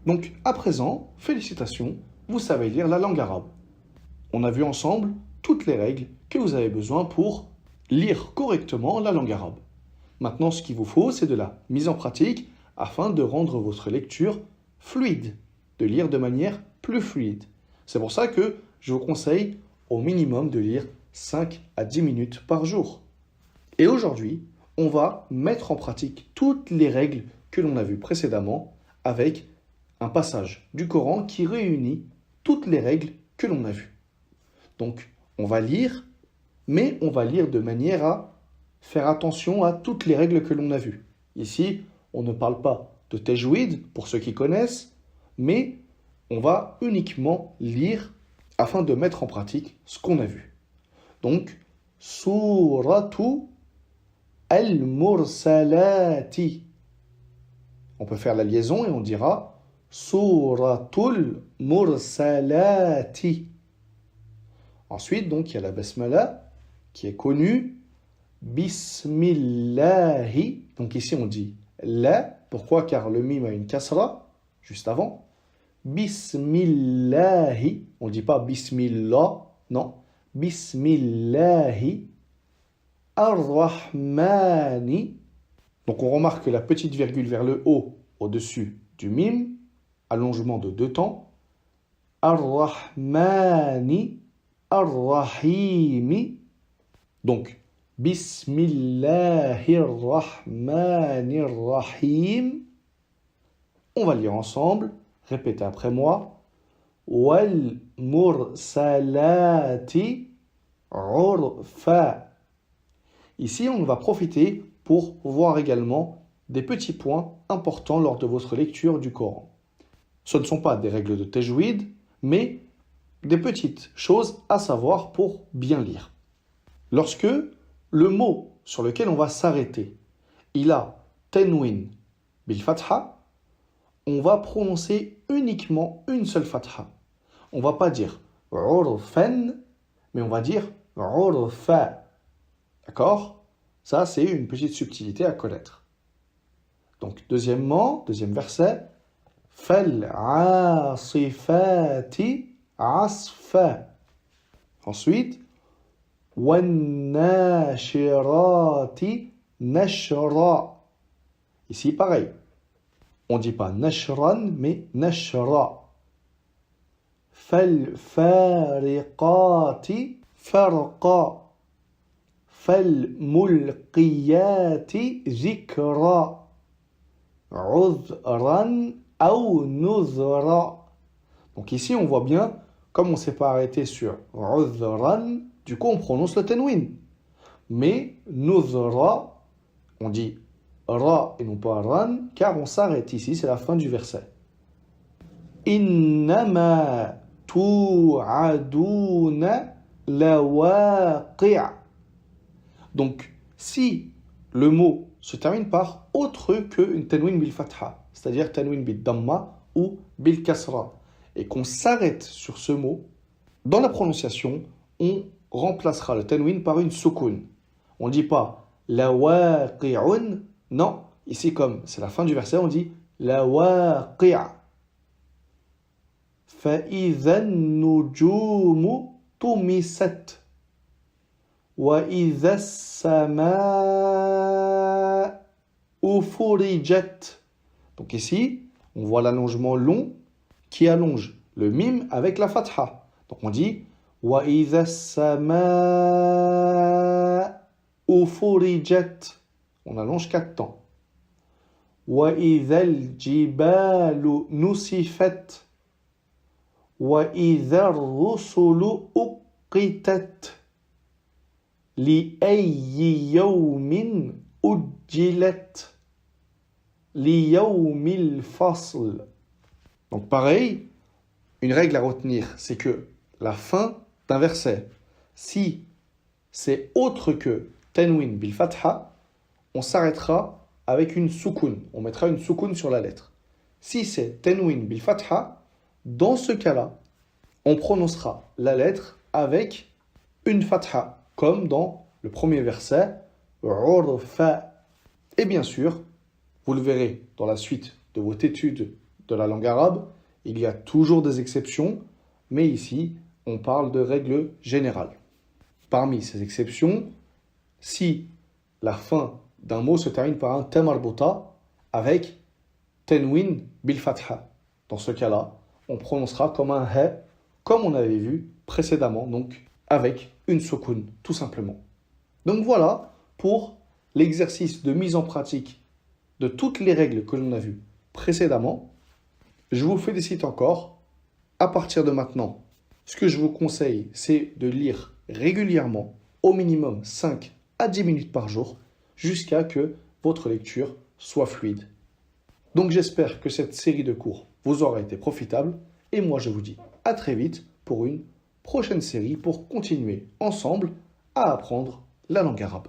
Donc, à présent, félicitations, vous savez lire la langue arabe. On a vu ensemble toutes les règles que vous avez besoin pour lire correctement la langue arabe. Maintenant, ce qu'il vous faut, c'est de la mise en pratique afin de rendre votre lecture fluide, de lire de manière plus fluide. C'est pour ça que je vous conseille au minimum de lire 5 à 10 minutes par jour. Et aujourd'hui, on va mettre en pratique toutes les règles que l'on a vues précédemment avec un passage du Coran qui réunit toutes les règles que l'on a vues. Donc, on va lire, mais on va lire de manière à faire attention à toutes les règles que l'on a vues. Ici, on ne parle pas de tajwid, pour ceux qui connaissent, mais on va uniquement lire afin de mettre en pratique ce qu'on a vu. Donc, Suratu al-Mursalati. On peut faire la liaison et on dira Suratul Mursalati. Ensuite, donc, il y a la Basmala qui est connue. Bismillahi. Donc ici, on dit la. Pourquoi? Car le mime a une kasra juste avant. Bismillahi. On ne dit pas Bismillah. Non. Bismillahi. Ar-Rahmani. Donc on remarque que la petite virgule vers le haut, au-dessus du mime, allongement de 2 temps. Ar-Rahmani. Ar-Rahimi. Donc, Bismillahirrahmanirrahim. On va lire ensemble. Répétez après moi. Wal mursalati urfa. Ici, on va profiter pour voir également des petits points importants lors de votre lecture du Coran. Ce ne sont pas des règles de tajwid, mais des petites choses à savoir pour bien lire. Lorsque le mot sur lequel on va s'arrêter, il a tanwin bil fatha, on va prononcer uniquement une seule fatha. On ne va pas dire urfan, mais on va dire urfa. D'accord? Ça, c'est une petite subtilité à connaître. Donc, deuxièmement, deuxième verset, fal asifati asfa. Ensuite, wannashirati nashra. Ici, pareil. On ne dit pas nashran, mais nashra. Falfariqati farqa. Falmulqiyati zikra. Uzran aw nuzra. Donc ici, on voit bien, comme on ne s'est pas arrêté sur uzran, du coup, on prononce le tanwin. Mais nuzra, on dit ra et non pas ran, car on s'arrête ici, c'est la fin du verset. Innama tu'aduna lawaqi'. Donc, si le mot se termine par autre qu'une tanwin bil fatha, c'est-à-dire tanwin bil damma ou bil kasra, et qu'on s'arrête sur ce mot, dans la prononciation, on remplacera le tanwin par une soukoun. On ne dit pas la waqi'un, non. Ici, comme c'est la fin du verset, on dit la waqi'a. Fa'idha nujumu tumisat. Wa idha as-sama'u furijat. Donc ici, on voit l'allongement long qui allonge le mime avec la fatha. Donc on dit wa idha as-sama'u furijat. On allonge 4 temps. Wa idha al-jibalu nusifat. Wa idha ar-rusulu uqitat. Li ayyi yawmin ujjilat. Li yawmil fasl. Donc pareil, une règle à retenir, c'est que la fin d'un verset, si c'est autre que tanwin bil fatha, on s'arrêtera avec une soukoun. On mettra une soukoun sur la lettre. Si c'est tanwin bil fatha, dans ce cas-là, on prononcera la lettre avec une fatha, comme dans le premier verset, urfa. Et bien sûr, vous le verrez dans la suite de votre étude de la langue arabe. Il y a toujours des exceptions, mais ici, on parle de règles générales. Parmi ces exceptions, si la fin d'un mot se termine par un ta marbuta avec tenwin bil fatha, dans ce cas-là, on prononcera comme un he, comme on avait vu précédemment, donc avec une soukoun, tout simplement. Donc voilà pour l'exercice de mise en pratique de toutes les règles que l'on a vues précédemment. Je vous félicite encore. À partir de maintenant, ce que je vous conseille, c'est de lire régulièrement, au minimum 5 à 10 minutes par jour, jusqu'à que votre lecture soit fluide. Donc j'espère que cette série de cours vous aura été profitable, et moi je vous dis à très vite pour une prochaine série pour continuer ensemble à apprendre la langue arabe.